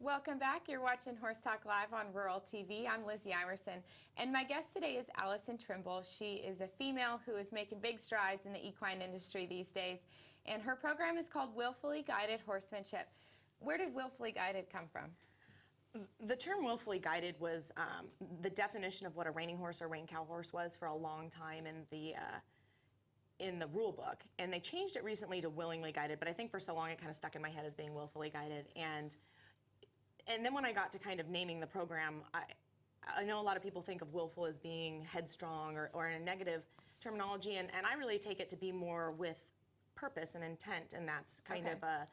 Welcome back. You're watching Horse Talk Live on Rural TV. I'm Lizzie Iwersen, and my guest today is Allison Trimble. She is a female who is making big strides in the equine industry these days, and her program is called Willfully Guided Horsemanship. Where did Willfully Guided come from? The term willfully guided was the definition of what a reining horse or rein cow horse was for a long time in the rule book, and they changed it recently to willingly guided, but I think for so long it kind of stuck in my head as being willfully guided. And then when I got to kind of naming the program, I know a lot of people think of willful as being headstrong or in a negative terminology, and I really take it to be more with purpose and intent, and that's kind of a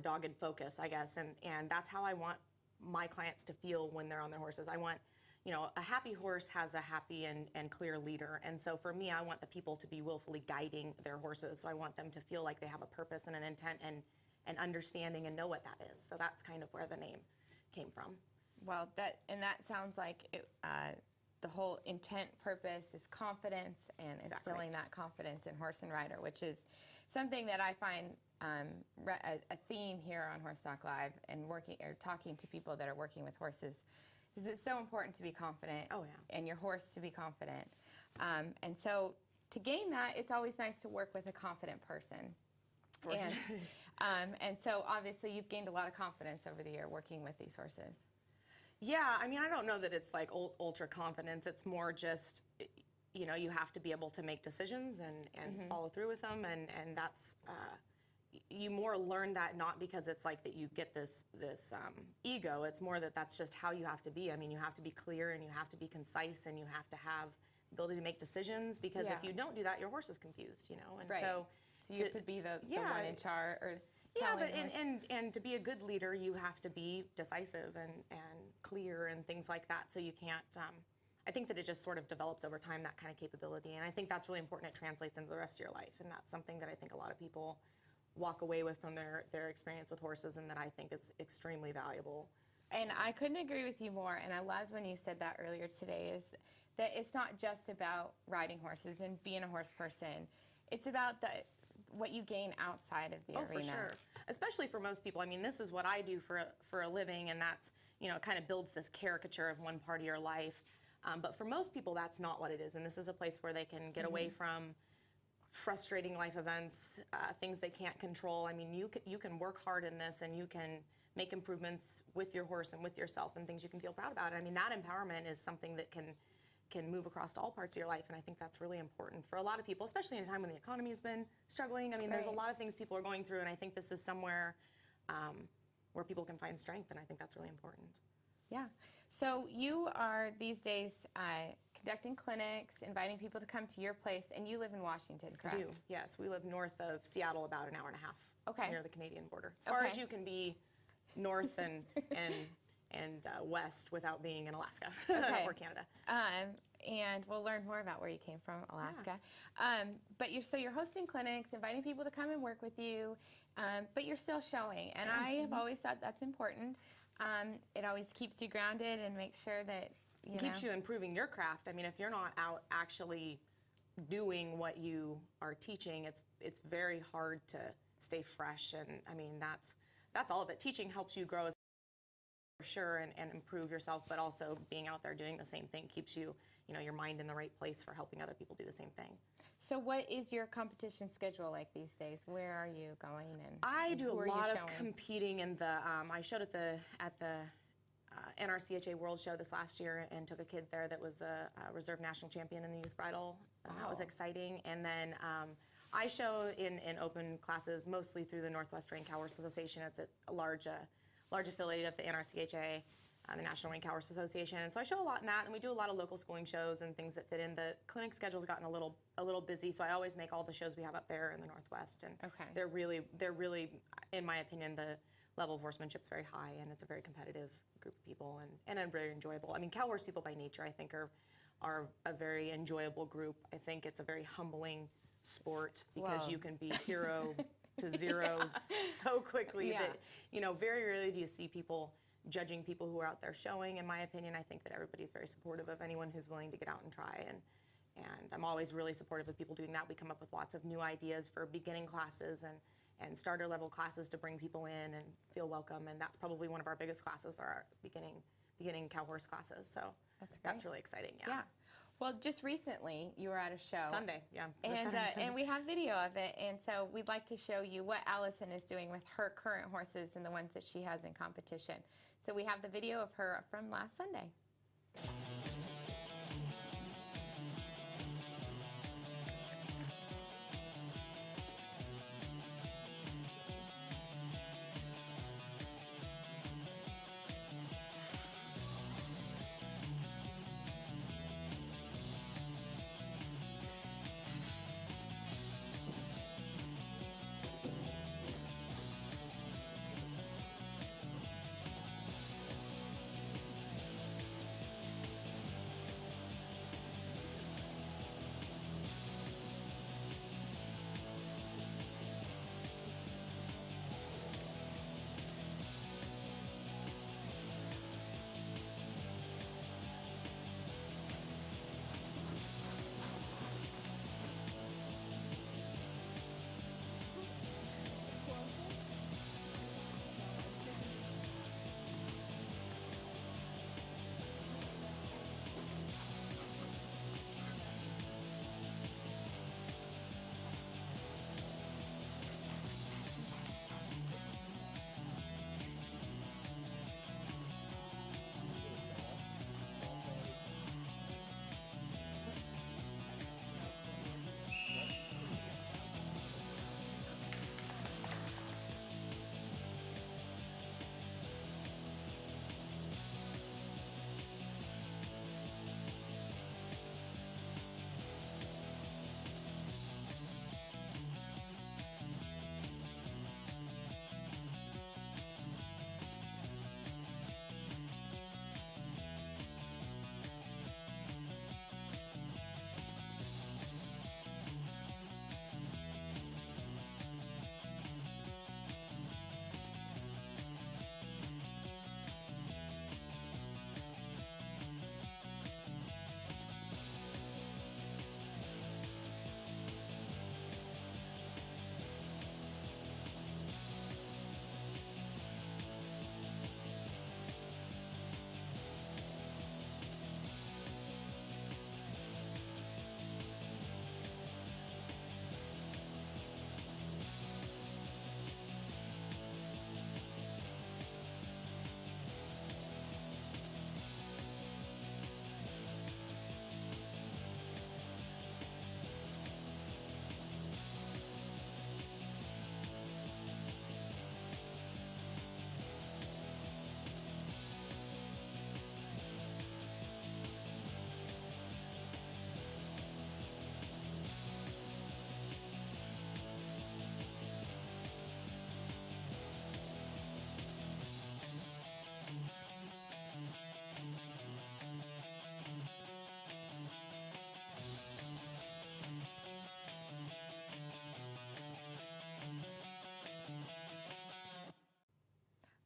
dogged focus, I guess, and that's how I want my clients to feel when they're on their horses. I want, a happy horse has a happy and clear leader, and so for me, I want the people to be willfully guiding their horses, so I want them to feel like they have a purpose and an intent and understanding and know what that is. So that's kind of where the name came from. Well, that sounds like the whole intent, purpose is confidence, and instilling that confidence in horse and rider, which is something that I find a theme here on Horse Talk Live and talking to people that are working with horses. Is it's so important to be confident. Oh, yeah. And your horse to be confident. And so to gain that, it's always nice to work with a confident person. And so obviously you've gained a lot of confidence over the year working with these horses. Yeah, I mean, I don't know that it's like ultra confidence. It's more just, you have to be able to make decisions and follow through with them, and that's you more learn that not because it's like that you get this ego. It's more that that's just how you have to be. I mean, you have to be clear and you have to be concise and you have to have the ability to make decisions, because if you don't do that, your horse is confused, and so you have to be the one in charge, or and to be a good leader, you have to be decisive and clear and things like that. So you can't. I think that it just sort of develops over time, that kind of capability, and I think that's really important. It translates into the rest of your life, and that's something that I think a lot of people walk away with from their experience with horses, and that I think is extremely valuable. And I couldn't agree with you more, and I loved when you said that earlier today, is that it's not just about riding horses and being a horse person. It's about what you gain outside of the arena. Oh, for sure. Especially for most people. I mean, this is what I do for a living, and that's, it kind of builds this caricature of one part of your life. But for most people, that's not what it is, and this is a place where they can get away from frustrating life events, things they can't control. I mean, you can work hard in this, and you can make improvements with your horse and with yourself, and things you can feel proud about. I mean, that empowerment is something that can move across to all parts of your life, and I think that's really important for a lot of people, especially in a time when the economy has been struggling. I mean, there's a lot of things people are going through, and I think this is somewhere where people can find strength, and I think that's really important. Yeah. So you are these days conducting clinics, inviting people to come to your place, and you live in Washington, correct? I do, yes. We live north of Seattle, about an hour and a half, near the Canadian border. As far as you can be north and west without being in Alaska or Canada. And we'll learn more about where you came from, Alaska. Yeah. But you're hosting clinics, inviting people to come and work with you, but you're still showing. And I have always thought that's important. It always keeps you grounded and makes sure that, keeps you improving your craft. I mean, if you're not out actually doing what you are teaching, it's very hard to stay fresh. And I mean, that's all of it. Teaching helps you grow as for sure and improve yourself, but also being out there doing the same thing keeps you, your mind in the right place for helping other people do the same thing. So what is your competition schedule like these days? Where are you going? And I do a lot of competing in the, I showed at the NRCHA World Show this last year and took a kid there that was the reserve national champion in the youth bridle. That was exciting. And then I show in open classes mostly through the Northwest Rein Cow Horse Association. It's a large affiliate of the NRCHA, the National Rein Cow Horse Association. And so I show a lot in that, and we do a lot of local schooling shows and things that fit in. The clinic schedule's gotten a little busy, so I always make all the shows we have up there in the Northwest. And they're really, in my opinion, the level of horsemanship's very high, and it's a very competitive group of people and very enjoyable. I mean, cow horse people by nature, I think, are a very enjoyable group. I think it's a very humbling sport because you can be hero to zeros so quickly that, very rarely do you see people judging people who are out there showing. In my opinion, I think that everybody's very supportive of anyone who's willing to get out and try, and I'm always really supportive of people doing that. We come up with lots of new ideas for beginning classes and and starter level classes to bring people in and feel welcome. And that's probably one of our biggest classes, are our beginning cow horse classes. So that's really exciting. Yeah. Well, just recently you were at a show. Sunday, yeah. And we have video of it, and so we'd like to show you what Allison is doing with her current horses and the ones that she has in competition. So we have the video of her from last Sunday.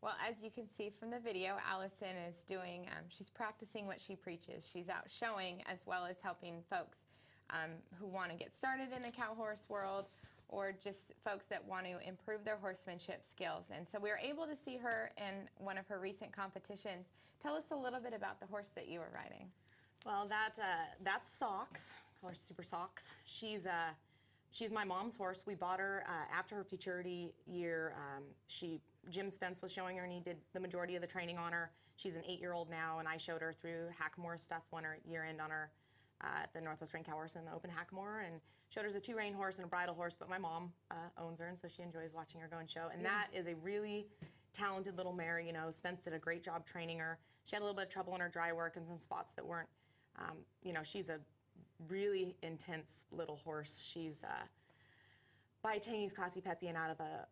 Well, as you can see from the video, Allison is doing, she's practicing what she preaches. She's out showing as well as helping folks who want to get started in the cow horse world, or just folks that want to improve their horsemanship skills. And so we were able to see her in one of her recent competitions. Tell us a little bit about the horse that you were riding. Well, that's Socks, call her Super Socks. She's my mom's horse. We bought her after her futurity year. Jim Spence was showing her, and he did the majority of the training on her. She's an 8-year-old now, and I showed her through Hackamore stuff, won her year end on her the Northwest Range Cow Horse in the Open Hackamore, and showed her as a 2-rein horse and a bridle horse, but my mom owns her, and so she enjoys watching her go and show. And that is a really talented little mare. You know, Spence did a great job training her. She had a little bit of trouble in her dry work and some spots that weren't, you know, she's a really intense little horse. She's by Tangy's Classy Peppy and out of a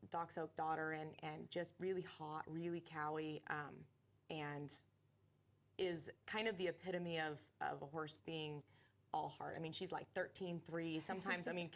Doc's Oak daughter, and just really hot, really cowy, and is kind of the epitome of a horse being all heart. I mean, she's like 13-3. Sometimes, I mean,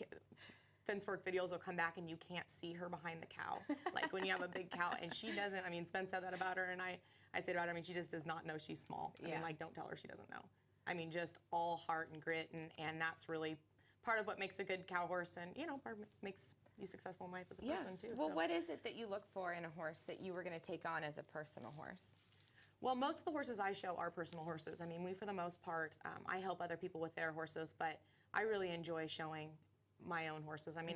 Fenswork videos will come back and you can't see her behind the cow. Like when you have a big cow, and she doesn't. I mean, Spence said that about her, and I said about her, I mean, she just does not know she's small. I mean, like, don't tell her she doesn't know. I mean, just all heart and grit, and that's really part of what makes a good cow horse, and, you know, part of what makes be successful in life as a person too. Well, so. what is it that you look for in a horse that you were going to take on as a personal horse? Well, most of the horses I show are personal horses. I mean, for the most part, I help other people with their horses, but I really enjoy showing my own horses. I mean,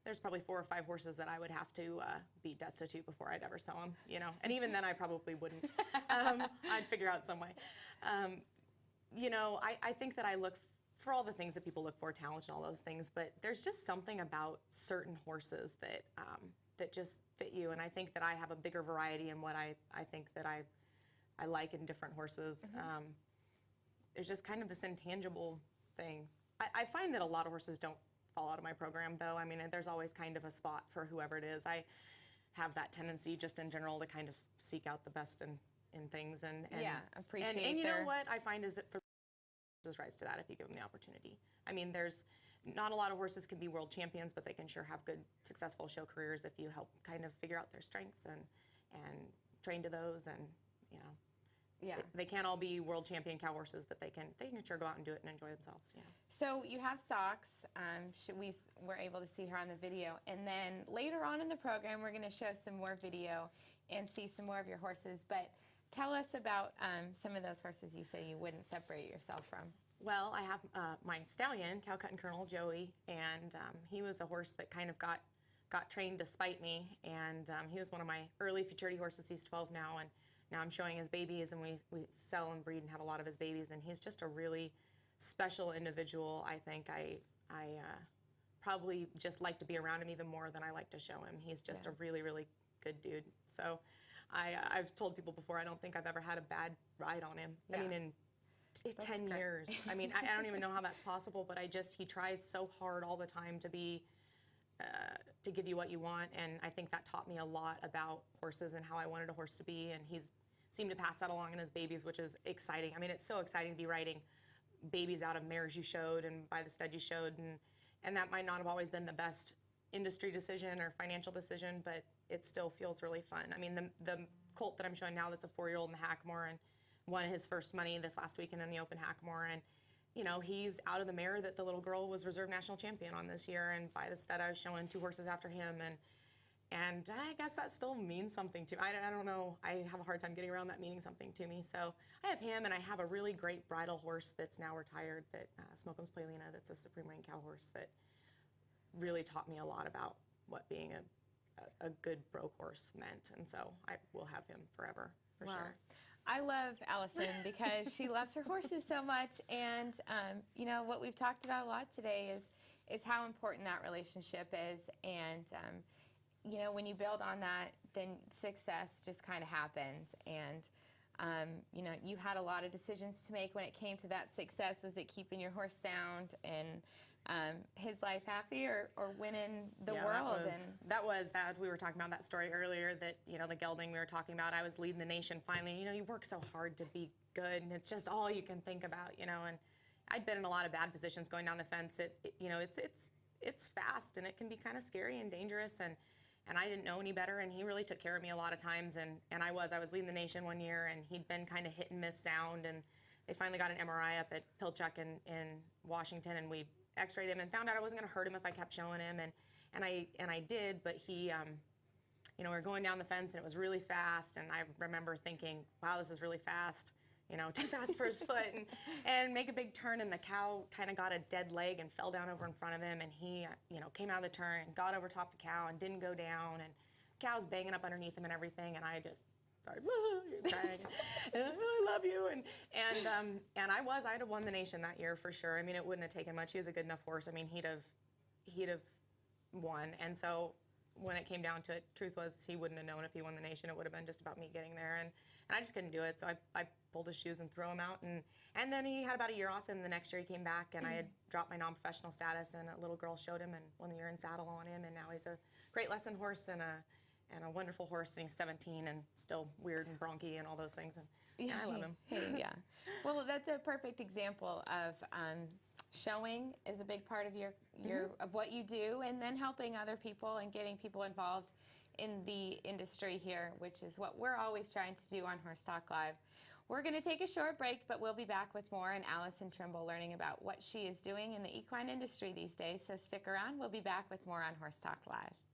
there's probably 4 or 5 horses that I would have to be destitute before I'd ever sell them, you know. And even then, I probably wouldn't. I'd figure out some way. You know, I think that I look for all the things that people look for, talent and all those things, but there's just something about certain horses that that just fit you. And I think that I have a bigger variety in what I think that I like in different horses. There's just kind of this intangible thing. I find that a lot of horses don't fall out of my program, though. I mean, there's always kind of a spot for whoever it is. I have that tendency just in general to kind of seek out the best in things. And appreciate and you know what I find is that for horses rise to that if you give them the opportunity. I mean, there's not a lot of horses can be world champions, but they can sure have good, successful show careers if you help kind of figure out their strengths and train to those. And you know, they can't all be world champion cow horses, but they can sure go out and do it and enjoy themselves. Yeah. So you have Socks. We were able to see her on the video, and then later on in the program, we're going to show some more video and see some more of your horses. But tell us about some of those horses you say you wouldn't separate yourself from. Well, I have my stallion, Cow Cut and Colonel Joey, and he was a horse that kind of got trained despite me, and he was one of my early futurity horses. He's 12 now, and now I'm showing his babies, and we sell and breed and have a lot of his babies, and he's just a really special individual. I think I probably just like to be around him even more than I like to show him. He's just a really, really good dude. So I've told people before, I don't think I've ever had a bad ride on him. I mean, in 10 years. I mean, I don't even know how that's possible, but he tries so hard all the time to be, to give you what you want, and I think that taught me a lot about horses and how I wanted a horse to be, and he's seemed to pass that along in his babies, which is exciting. I mean, it's so exciting to be riding babies out of mares you showed and by the stud you showed, and that might not have always been the best industry decision or financial decision, but it still feels really fun. I mean, the colt that I'm showing now that's a 4-year-old in the Hackamore and won his first money this last weekend in the Open Hackamore, and you know, he's out of the mare that the little girl was reserve national champion on this year, and by the stud I was showing 2 horses after him, and I guess that still means something to me. I don't know, I have a hard time getting around that meaning something to me. So I have him, and I have a really great bridle horse that's now retired, that Smokeham's Playlina, that's a Supreme Reign cow horse that really taught me a lot about what being a good broke horse meant, and so I will have him forever, for sure. I love Allison because she loves her horses so much, and you know, what we've talked about a lot today is how important that relationship is, and you know, when you build on that, then success just kind of happens. And you know, you had a lot of decisions to make when it came to that success. Was it keeping your horse sound and his life happy, or winning the world? That was we were talking about that story earlier, that, you know, the gelding we were talking about, I was leading the nation finally. You know, you work so hard to be good, and it's just all you can think about, you know. And I'd been in a lot of bad positions going down the fence. You know, it's fast, and it can be kind of scary and dangerous, and I didn't know any better, and he really took care of me a lot of times, and I was leading the nation one year, and he'd been kind of hit and miss sound, and they finally got an MRI up at Pilchuck in Washington, and we x-rayed him and found out I wasn't going to hurt him if I kept showing him, and I did, but he, you know, we were going down the fence, and it was really fast, and I remember thinking, wow, this is really fast, you know, too fast for his foot, and make a big turn, and the cow kind of got a dead leg and fell down over in front of him, and he, you know, came out of the turn and got over top the cow and didn't go down, and the cow's banging up underneath him and everything, and I just started crying. I love you, and I'd have won the nation that year for sure. I mean, it wouldn't have taken much. He was a good enough horse. I mean, he'd have won, and so when it came down to it, truth was he wouldn't have known if he won the nation. It would have been just about me getting there, and I just couldn't do it. So I pulled his shoes and threw him out, and then he had about a year off, and the next year he came back, and I had dropped my non-professional status, and a little girl showed him and won the year in saddle on him, and now he's a great lesson horse and a wonderful horse, and he's 17 and still weird and bronky and all those things, and I love him. Yeah. Well, that's a perfect example of showing is a big part of your of what you do, and then helping other people and getting people involved in the industry here, which is what we're always trying to do on Horse Talk Live. We're going to take a short break, but we'll be back with more and Allison Trimble learning about what she is doing in the equine industry these days. So stick around. We'll be back with more on Horse Talk Live.